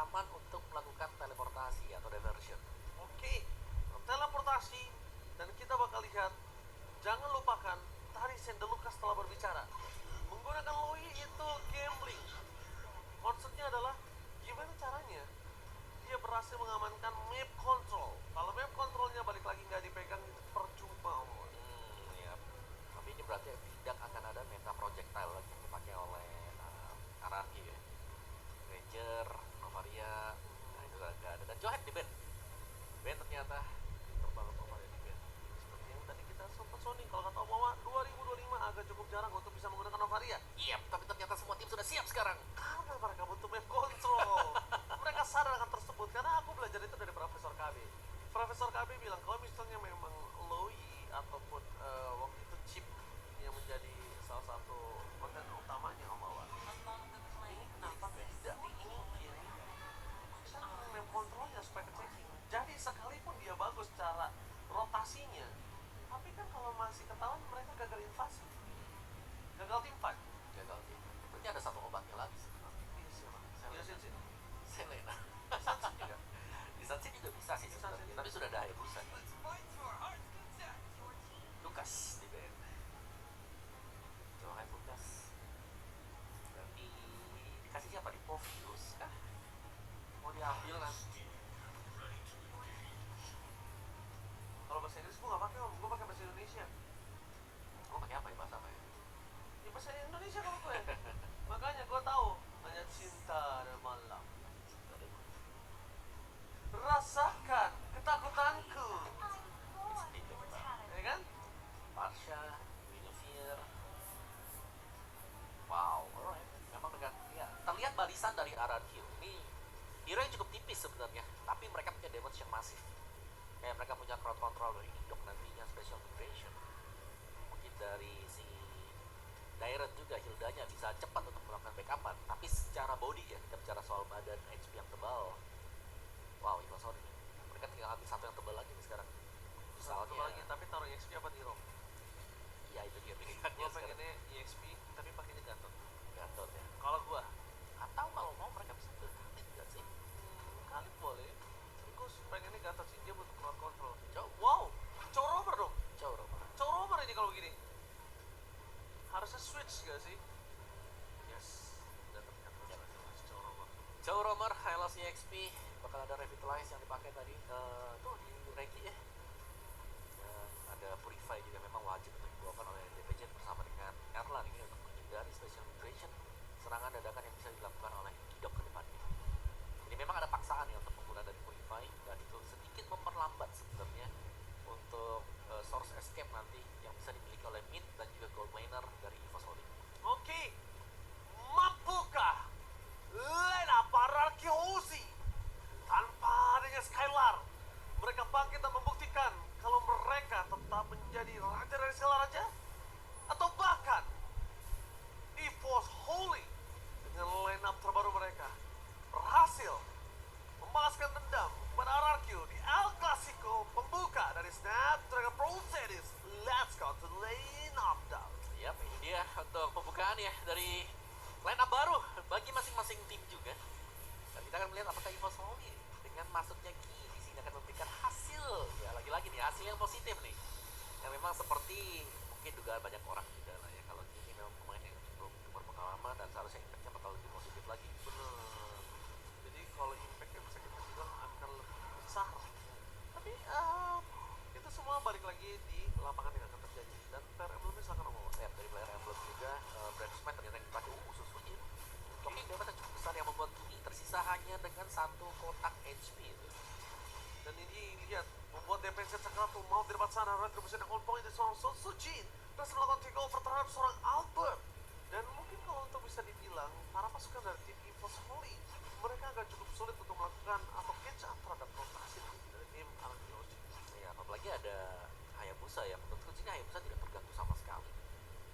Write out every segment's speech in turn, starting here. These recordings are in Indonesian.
aman untuk melakukan teleportasi atau diversion. Oke, teleportasi, dan kita bakal lihat. Jangan lupakan tadi Sandal Lucas telah berbicara. Menggunakan Loi itu gambling. Maksudnya adalah gimana caranya dia berhasil mengamankan map control. Kalau map controlnya balik lagi nggak dipegang itu percuma. Ya. Tapi ini berarti tidak akan ada meta projectile lagi yang dipakai oleh Anarchy ya. Ranger, Novaria, nah itu nggak ada. Dan Johet di band. Band ternyata Terbaru Novaria di band. Seperti yang tadi kita sempat sounding, kalau kata Obama 2025 agak cukup jarang untuk bisa menggunakan Novaria. iya, tapi ternyata semua tim sudah siap sekarang. Karena mereka butuh map control. Mereka sadar akan tersebut karena aku belajar itu dari Profesor KB. Profesor KB bilang kalau misalnya memang Loi ataupun waktu itu chip yang menjadi salah satu konten utamanya Om Awan, ini kenapa tidak diingin map controlnya supaya ke-checking. Jadi sekalipun dia bagus cara rotasinya, tapi kan kalau masih ketahuan mereka gagal invasi, gagal team fight. Gagal sih. Berarti ada satu obatnya lagi sih. Iya siapa? Iya sih. Selena. Sunset juga. Di Sunset juga bisa sih sebenarnya, tapi sudah ada Hayabusa. Lucas di band. Johan Lucas. Berarti dikasih siapa di Povius kah? Mau diambil nanti. Kalau bahasa Inggris gue nggak pakai Om, gue pakai bahasa Indonesia. Mau pakai apa ya, bahasa apa ya? Ya bahasa Indonesia kalau gue. Makanya gue tahu hanya cinta dan malam. Rasakan ketakutanku. Ya kan? Parsha, Guinevere. Wow, alright. Memang dengan ya terlihat barisan dari Aranhil ini hero yang cukup tipis sebenarnya, tapi mereka punya damage yang masif. Kayak mereka punya crowd control dari Indok nantinya special migration. Mungkin dari si Dairet juga Hildanya bisa cepat untuk melakukan backupan, tapi secara body ya kita bicara soal badan HP yang tebal. Wow, itu sorry. Mereka tinggal ambil satu yang tebal lagi nih sekarang. Satu Misalnya, lagi, tapi taruh EXP apa di ROM? ya itu dia pilihannya Gue sekarang. pengennya EXP, tapi pakainya Gatot. Gatot ya. Kalau gue, Atau kalau mau mereka bisa berhenti juga sih. kali boleh. Gue pengennya Gatot sih, dia butuh crowd control. Jauh, Wow, Corover dong. jauh Roma. Corover ini kalau gini. Harusnya switch gak sih? Yes. Dan ternyata harus Corover. Jauh Romer, Hylos EXP bakal ada revitalize yang dipakai tadi tuh di Regi ya. Dan ada Purify juga memang wajib untuk dibawakan oleh DPJ bersama dengan Erlan ini untuk menghindari special migration, serangan dadakan yang bisa dilakukan oleh Kidok ke depannya. Ini memang ada paksaan ya untuk penggunaan dari Purify, dan itu sedikit memperlambat sebenarnya untuk source escape nanti yang bisa dimiliki oleh mid dan juga gold miner dari EVO Solid. Oke, mampukah Lena Pararki Hoshi tanpa adanya Skylar mereka bangkit dan membuktikan kalau mereka tetap menjadi raja dari segala raja? Atau bahkan EVOS Holy dengan lineup terbaru mereka berhasil membalaskan dendam kepada RRQ di El Clasico pembuka dari Snapdragon Pro Series. Let's go to lineup down. Yap, ini dia untuk pembukaan ya dari line up baru bagi masing-masing tim juga. Dan kita akan melihat apakah EVO Solid dengan masuknya Ki di sini akan memberikan hasil. Ya lagi-lagi nih hasil yang positif nih. Yang memang seperti mungkin dugaan banyak orang juga lah ya, kalau Ki ini memang pemain yang cukup berpengalaman dan seharusnya impactnya bakal lebih positif lagi. Bener. Jadi kalau impactnya bisa kita bilang akan lebih besar. Tapi itu semua balik lagi di lapangan yang akan terjadi. Dan Player Emblem silakan ngomong. Dari player emblem juga Brand Smite ternyata yang dipakai khusus Fujin. Tapi dapat yang cukup besar yang membuat Ki tersisa hanya dengan satu kotak HP itu. Dan ini lihat membuat defense Sakura tuh mau di depan sana. Retribution yang on point dari seorang Sojin berhasil melakukan takeover terhadap seorang Albert. Dan mungkin kalau untuk bisa dibilang para pasukan dari tim EVOS Holy mereka agak cukup sulit untuk melakukan atau catch up terhadap rotasi dari tim Arangkinos. Ya, apalagi ada Hayabusa ya. Menurutku sini Hayabusa tidak terganggu sama sekali.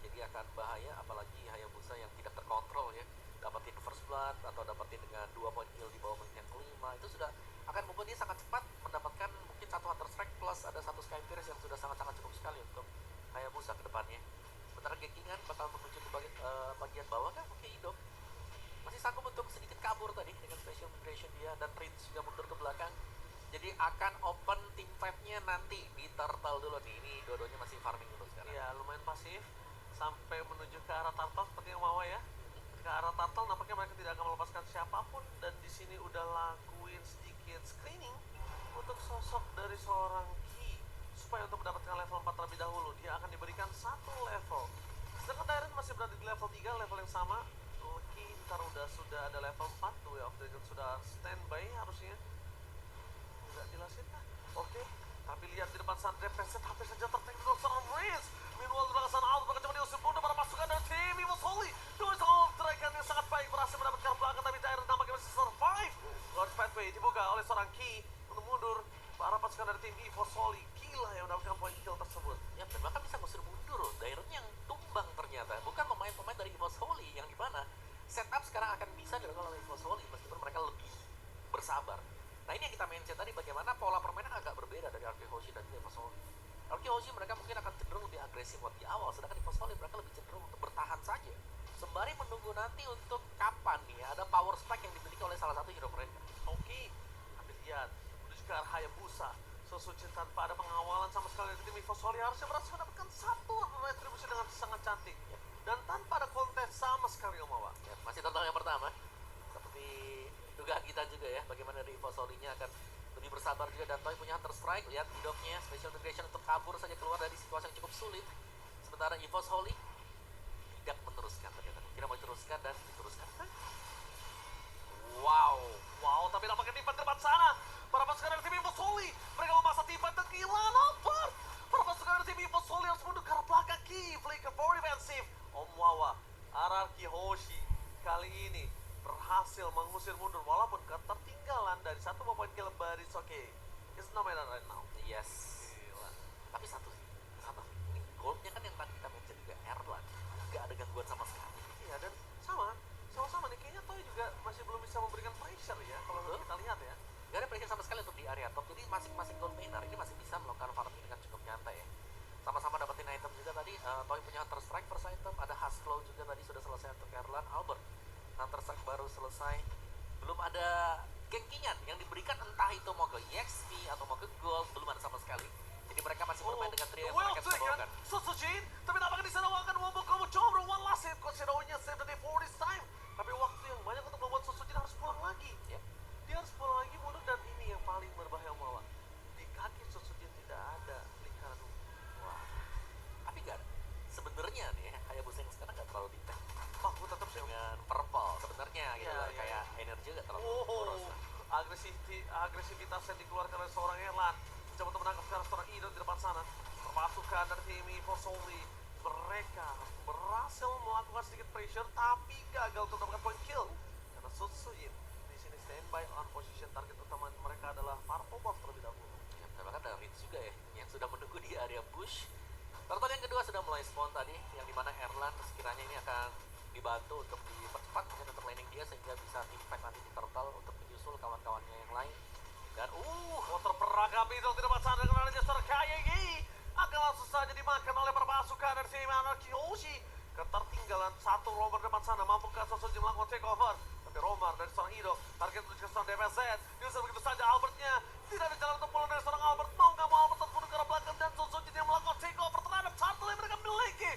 Jadi akan bahaya apalagi Hayabusa yang tidak terkontrol ya. Dapatin first blood atau dapatin dengan 2 poin kill di bawah menit yang kelima, itu sudah akan membuat dia sangat cepat mendapatkan mungkin satu Hunter Strike plus ada satu Sky Pierce yang sudah sangat-sangat cukup sekali untuk Hayabusa ke depannya. Sementara Genkingan bakal menuju ke bagian bawah kan, oke Indo masih sanggup untuk sedikit kabur tadi dengan special migration dan Prince juga mundur ke belakang. Jadi akan open team fight-nya nanti di Turtle dulu nih. Ini dua-duanya masih farming dulu sekarang. Iya, lumayan pasif sampai menuju ke arah Turtle seperti yang Mawa ya. Ke arah Turtle nampaknya mereka tidak akan melepaskan siapapun, dan di sini udah lakuin sedikit screening untuk sosok dari seorang Ki supaya untuk mendapatkan level 4 terlebih dahulu dia akan diberikan satu level. Sedangkan Dairen masih berada di level 3, level yang sama. Ki ntar sudah ada level 4 tuh ya, sudah standby harusnya. Nggak jelasin kah? Oke, tapi lihat di depan sana Defenset hampir saja terteng dengan seorang Riz. Meanwhile di belakang sana Albert bakal coba diusir mundur para pasukan dari tim Evil Holy. Dua soal teriakan yang sangat baik berhasil mendapatkan belakang, tapi Dairen nampaknya masih survive. Lord Pathway dibuka oleh seorang Ki untuk mundur. Para pasukan dari tim Evil Holy gila yang mendapatkan poin kill tersebut. Ya, dan bahkan bisa ngusir mundur loh. Dairen yang tumbang ternyata. Bukan pemain-pemain dari Evil Holy yang dimana setup sekarang akan bisa dilakukan oleh Evil Holy meskipun mereka lebih bersabar. Nah, ini yang kita mention tadi, bagaimana pola permainan agak berbeda dari RQ Hoshi dan juga Evil Holy. RQ Hoshi mereka mungkin akan cenderung lebih agresif waktu di awal, sedangkan Evil Holy mereka lebih cenderung untuk bertahan saja sembari menunggu nanti untuk kapan nih ada power spike yang dimiliki oleh salah satu hero mereka. Oke, tapi lihat menuju ke arah Hayabusa. Sosujin tanpa ada pengawalan sama sekali dari tim Evil Holy harusnya berhasil mendapatkan satu retribusi dengan sangat cantik dan tanpa ada kontes sama sekali Om Awa. Ya, masih total yang pertama seperti dugaan kita juga ya, bagaimana dari Evil Holy-nya akan lebih bersabar juga. Dan Toy punya Hunter Strike, lihat hidupnya special integration untuk kabur saja keluar dari situasi yang cukup sulit, sementara Evil Holy tidak meneruskan, ternyata tidak mau diteruskan dan diteruskan. Wow, tapi nampaknya timpan di depan sana. Para pasukan dari tim Evil Holy mereka memasang timpan dan kehilangan Albert. Para pasukan dari tim Evil Holy harus mundur ke arah belakang. Ki flicker for defensive. Om Wawa, RRQ Hoshi kali ini berhasil mengusir mundur walaupun ketertinggalan dari satu poin kill baris. Oke, it's no matter right now. Yes. Gila. Tapi satu ini goldnya kan yang tadi kita mention juga, Erlan nggak ada gangguan sama sekali. Iya, dan sama-sama nih kayaknya Toy juga masih belum bisa memberikan pressure ya kalau Betul. kita lihat ya. Gak ada pressure sama sekali untuk di area top, jadi masing-masing gold mainer ini masih bisa melakukan farming dengan cukup nyantai ya. Sama-sama dapetin item juga tadi. Toy punya Hunter Strike first item, ada Hasclaw juga tadi sudah selesai untuk Erlan. Albert Hunter Strike baru selesai, belum ada genkingan yang diberikan, entah itu mau ke EXP atau mau ke gold, belum ada sama sekali. Jadi mereka masih bermain dengan trio yang mereka bisa bawakan. Sosujin, tapi nampaknya di sana akan membawa kamu coba one last hit. Considernya save the day for this time. Tapi waktu yang banyak untuk membuat Sosujin harus pulang lagi. Ya. Dia harus pulang lagi mundur, dan ini yang paling berbahaya malah. Di kaki Sosujin tidak ada lingkaran. Wah, tapi gak ada. Sebenarnya nih, Hayabusa yang sekarang gak terlalu di-tank Aku tetap sih. dengan purple sebenarnya gitu Iya, loh. iya. Kayak energi gak terlalu boros. Agresivitas yang dikeluarkan oleh seorang Erlan mencoba untuk menangkap seorang Ido di depan sana. Pasukan dari tim Evil Holy mereka berhasil melakukan sedikit pressure tapi gagal untuk mendapatkan point kill karena Sosujin di sini standby on position. Target utama mereka adalah Purple Buff terlebih dahulu. Ya, bahkan ada Ritz juga ya yang sudah menunggu di area bush. Turtle yang kedua sudah mulai spawn tadi, yang dimana Erlan sekiranya ini akan dibantu untuk dipercepat mungkin untuk landing dia sehingga bisa impact nanti di Turtle untuk menyusul kawan-kawannya yang lain. Dan Water peragam itu tidak pasang dengan adanya seorang KYG akan langsung saja dimakan oleh para pasukan dari tim RRQ Hoshi. Ketertinggalan satu Romer depan sana, mampukah Sosujin melakukan takeover? Tapi Romer dari seorang Ido, target menuju ke seorang DPZ, diusir begitu saja Albertnya. Tidak ada jalan untuk pulang dari seorang Albert. Mau nggak mau Albert terus mundur ke arah belakang, dan Sosujin yang melakukan takeover terhadap turtle yang mereka miliki.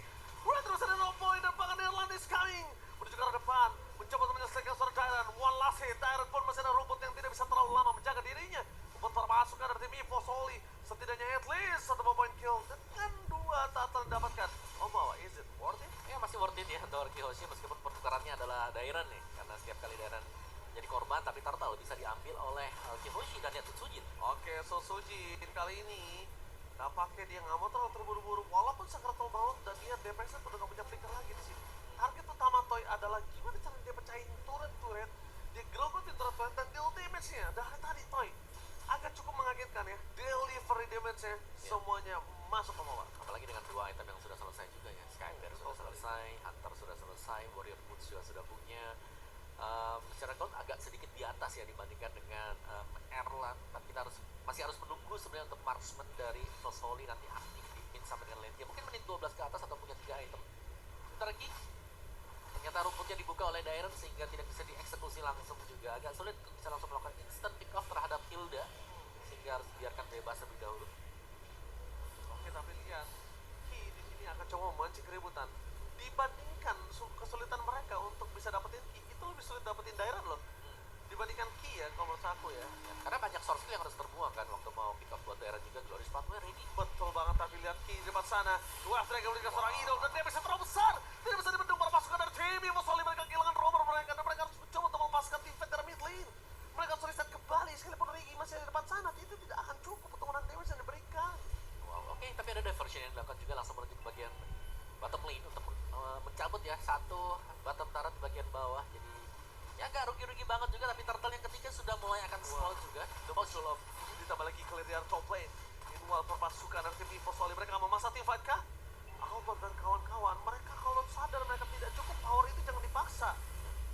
Terus ada 0 point dan bahkan Erlan is coming menuju ke arah depan, mencoba untuk menyelesaikan seorang Dairen. One last hit, Dairen pun masih ada rumput yang tidak bisa terlalu lama menjaga dirinya. Membuat para pasukan dari tim Evil Holy setidaknya at least satu point kill dengan dua turtle didapatkan. Oh Mawa, is it worth it? ya masih worth it ya untuk RQ Hoshi meskipun pertukarannya adalah Dairen nih, karena setiap kali Dairen jadi korban tapi Turtle bisa diambil oleh RQ Hoshi dan Yatsujin. Oke, Sosujin kali ini nampaknya dia nggak mau terlalu terburu-buru walaupun Sakratul Maut, dan dia DPS udah nggak punya flicker lagi di sini. Target utama Toy adalah gimana cara dia pecahin turret-turret, dia gerogotin turret dan deal damage-nya. Dari tadi Toy agak cukup mengagetkan ya, delivery damage-nya semuanya masuk ke bawah. Apalagi dengan dua item yang sudah selesai juga ya, Skybear sudah selesai, Hunter sudah selesai, Warrior Boots juga sudah punya. Secara count agak sedikit di atas ya dibandingkan dengan Erlan, tapi kita masih harus menunggu sebenarnya untuk marksman dari Evil Holy nanti aktif di pin sampai dengan lane dia mungkin menit 12 ke atas atau punya 3 item. Bentar lagi ternyata rumputnya dibuka oleh Dairen sehingga tidak bisa dieksekusi langsung, juga agak sulit untuk bisa langsung melakukan instant ya. Karena banyak source skill yang harus terbuang kan waktu mau pick up buat daerah juga. Glorious Pathway ready. Betul banget, tapi lihat Ki di depan sana. Dua Dragon memberikan seorang Idol dan damage yang terlalu besar. Tidak bisa dibendung para pasukan dari tim Evosoli. Mereka kehilangan romer mereka dan mereka harus mencoba untuk melepaskan tim fight dari mid lane. Mereka harus reset kembali sekalipun Rigi masih di depan sana. Itu tidak akan cukup untuk menang damage yang diberikan. Wow, oke, tapi ada diversion yang dilakukan juga langsung menuju ke bagian bottom lane untuk mencabut ya satu bottom turret di bagian bawah. Jadi ya agak rugi-rugi banget juga, tapi turtle yang ketiga sudah mulai akan spawn juga. Sulap ditambah lagi clear di top lane. Meanwhile perpasukan dari tim Evosoli mereka memaksa tim fight kah? Albert dan kawan-kawan, mereka kalau sadar mereka tidak cukup power itu jangan dipaksa.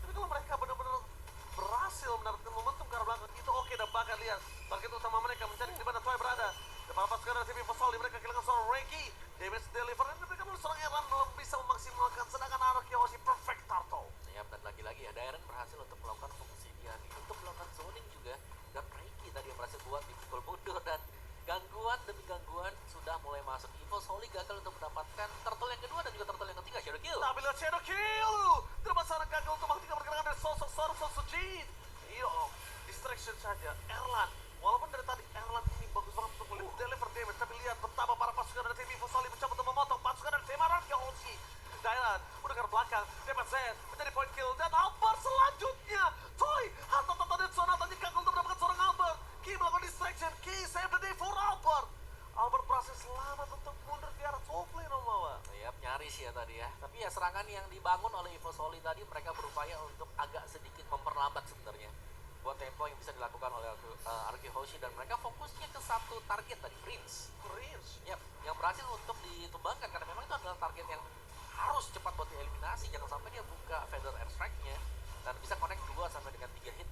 Tapi kalau mereka benar-benar berhasil mendapatkan momentum ke arah belakang itu oke, dan bahkan lihat target utama mereka mencari di mana Troy berada. Depan pasukan dari tim Evosoli mereka kehilangan seorang Reiki. Damage deliver dan diberikan oleh seorang Aaron belum bisa memaksimalkan, sedangkan Arkeoshi perfect turtle. Ya, dan lagi-lagi ya Darren berhasil untuk melakukan fungsi dia nih, untuk melakukan zoning juga. Dan Reiki tadi yang berhasil buat dipukul mundur, dan gangguan demi gangguan sudah mulai masuk. Evosoli gagal untuk mendapatkan turtle yang kedua dan juga turtle yang ketiga, Shadow Kill. Tapi lihat Shadow Kill. Terlepas sana gagal untuk menghentikan pergerakan dari sosok Sojin. Iyo, distraction saja. Erlan, walaupun dari tadi Erlan ini bagus banget untuk deliver damage, tapi lihat betapa para pasukan dari tim Evosoli mencoba untuk memotong pasukan dari tim Arkeoshi. Dailan udah ke belakang, dapat Z menjadi point kill, dan Albert selanjutnya. Toy, harta-harta dan Sonatanya gagal untuk mendapatkan seorang Albert. Ki melakukan distraction, Ki save the day for Albert. Albert berhasil selamat untuk mundur ke arah top lane, Omawa. Yap, nyaris ya tadi ya. Tapi ya serangan yang dibangun oleh Evosoli tadi, mereka berupaya untuk agak sedikit memperlambat sebenarnya buat tempo yang bisa dilakukan oleh Arkeoshi, dan mereka fokusnya ke satu target tadi, Prince. Yap, yang berhasil untuk ditumbangkan karena memang itu adalah target yang harus cepat buat dieliminasi. Jangan sampai dia buka Feather Airstrike-nya dan bisa connect 2 sampai dengan 3 hit.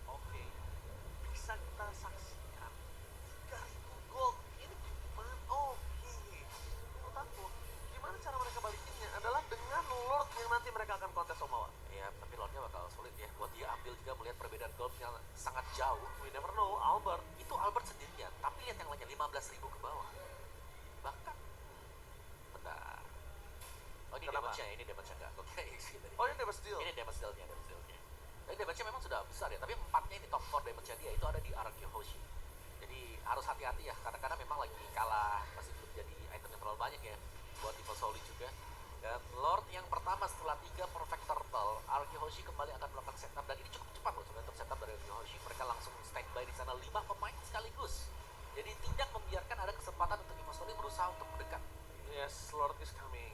Oke, bisa kita saksikan 3.000 gold ini gimana? Oke, menurut aku gimana cara mereka balikinnya adalah dengan Lord yang nanti mereka akan kontes, Omawa. Ya, tapi Lordnya bakal sulit ya buat dia ambil juga, melihat perbedaan gold yang sangat jauh. We never know, Albert. Itu Albert sendirian, tapi lihat yang lainnya 15.000 ke bawah. Bahkan bentar. Oh, ini Kenapa? damage-nya, ini damage-nya enggak. Oke, Oh, ini dapat steal. ini damage deal-nya, Tapi damage-nya memang sudah besar ya, tapi 4-nya ini top 4 damage-nya dia itu ada di Arkeoshi. Jadi harus hati-hati ya, karena memang lagi kalah, masih belum jadi item yang terlalu banyak ya buat Evosoli juga. Dan Lord yang pertama setelah 3 perfect turtle, Arkeoshi kembali akan melakukan setup, dan ini cukup cepat loh sebenarnya untuk setup dari Arkeoshi. Mereka langsung standby di sana 5 pemain sekaligus. Jadi tidak membiarkan ada kesempatan untuk Evosoli berusaha untuk mendekat. Yes, Lord is coming.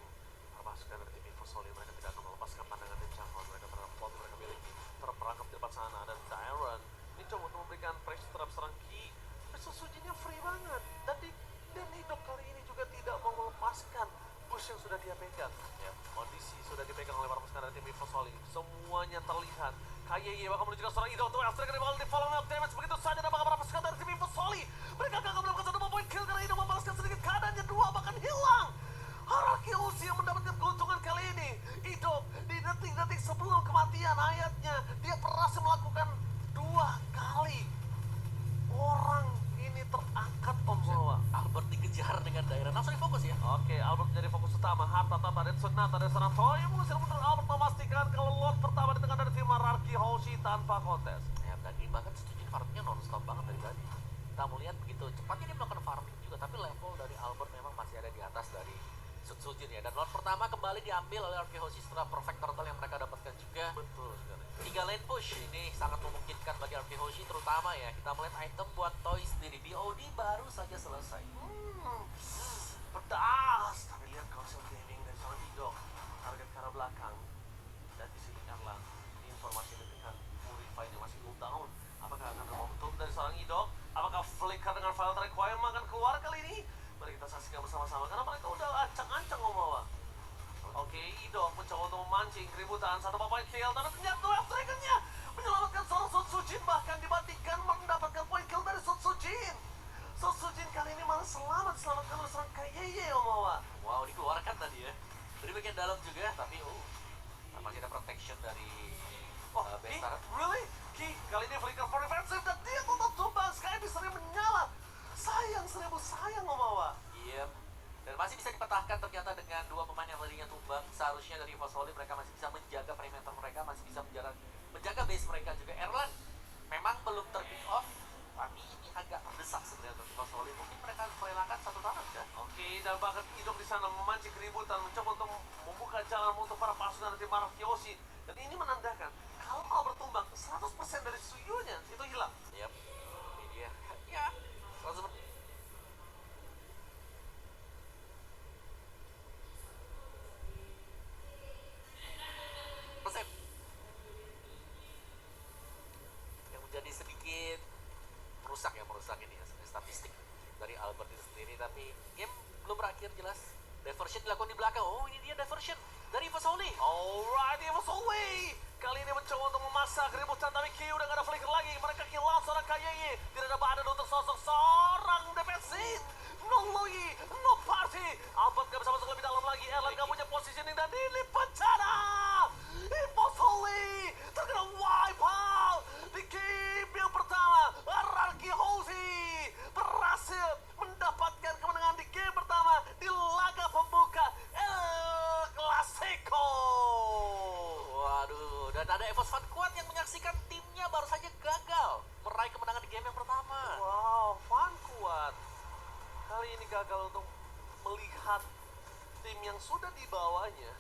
Pasukan dari tim Evosoli mereka tidak akan melepaskan pandangan dan jangkauan mereka terhadap plot mereka miliki. Terperangkap di depan sana, dan Tyron ini coba untuk memberikan pressure terhadap serang Ki. Susujinya free banget. Dan hidup kali ini juga tidak mau melepaskan push yang sudah dia pegang. Ya, kondisi sudah dipegang oleh para pasukan dari tim Evosoli. Semuanya terlihat. KYY bakal menuju ke seorang Idol. Tuh Astrid bakal di follow up damage begitu saja, dan bakal para pasukan dari tim Evosoli. Mereka gagal mendapatkan 1 point kill karena Idol membalaskan sedikit keadaannya, 2 bahkan hilang. Arkeoshi yang mendapatkan keuntungan kali ini. Hidup di detik-detik sebelum kematian ayatnya, dia berhasil melakukan 2 kali. Orang ini terangkat, Om Jawa. Albert dikejar dengan daerah, langsung difokus ya. Oke, Albert menjadi fokus utama. Harta tata dan Sonata dan Seran Toy mengusir mundur. Albert memastikan kalau Lord pertama di tengah dari tim Arkeoshi tanpa kontes. Ya, dan ini bahkan setuju farmingnya non-stop banget dari tadi. Kita mau lihat begitu cepatnya dia melakukan farming juga, tapi level dari Albert memang masih ada di atas dari Sutsujin ya. Dan Lord pertama kembali diambil oleh Arkeoshi setelah perfect turtle yang mereka dapatkan juga. Betul sekali. 3 lane push ini sangat memungkinkan bagi Arkeoshi, terutama ya kita melihat item buat Toy sendiri. BOD baru saja selesai. Pedas. Tapi lihat Council Gaming dan seorang Idol target ke arah belakang. Dan di sini Erlang, ini informasi diberikan Purify yang masih cooldown. Apakah akan ada momentum dari seorang Idol? Apakah Flicker dengan file requirement akan keluar kali ini? Mari kita saksikan bersama-sama karena mereka udah ancang-ancang, Omawa. Oke, Idol mencoba untuk memancing keributan, 1 point kill, tapi ternyata Duel Dragon-nya menyelamatkan seorang Sutsujin, bahkan dibandingkan mendapatkan point kill dari Sutsujin. Sutsujin kali ini malah diselamatkan oleh seorang KYY, Omawa. Wow, dikeluarkan tadi ya dari bagian dalam juga, tapi masih ada protection dari base turret. Really? Ki, kali ini Flicker for defensive dan dia tetap tumbang. Sky sering menyala. Sayang, 1000 sayang, Omawa. Iya, dan masih bisa dipatahkan ternyata dengan 2 pemain yang tadinya tumbang. Seharusnya dari Evosoli mereka masih bisa menjaga perimeter mereka, masih bisa menjaga base mereka juga. Erlan memang belum belum berakhir jelas. Diversion dilakukan di belakang. Oh, ini dia diversion dari Fasoli. Alright, Evasoli. Kali ini mencoba untuk memasak keributan, tapi Q udah gak ada flicker lagi. Mereka kehilangan seorang KYY. Tidak ada badan untuk sosok seorang defensif. No Logi, no party. Albert gak bisa masuk lebih dalam lagi. Erlan gak punya positioning dan ini bencana. Evasoli terkena wipe out di game yang pertama. Rarki Hosi berhasil mendapatkan kemenangan di game pertama di laga pembuka El Clasico. Waduh, dan ada Evos fan kuat yang menyaksikan timnya baru saja gagal meraih kemenangan di game yang pertama. Wow, Fan kuat. Kali ini gagal untuk melihat tim yang sudah dibawanya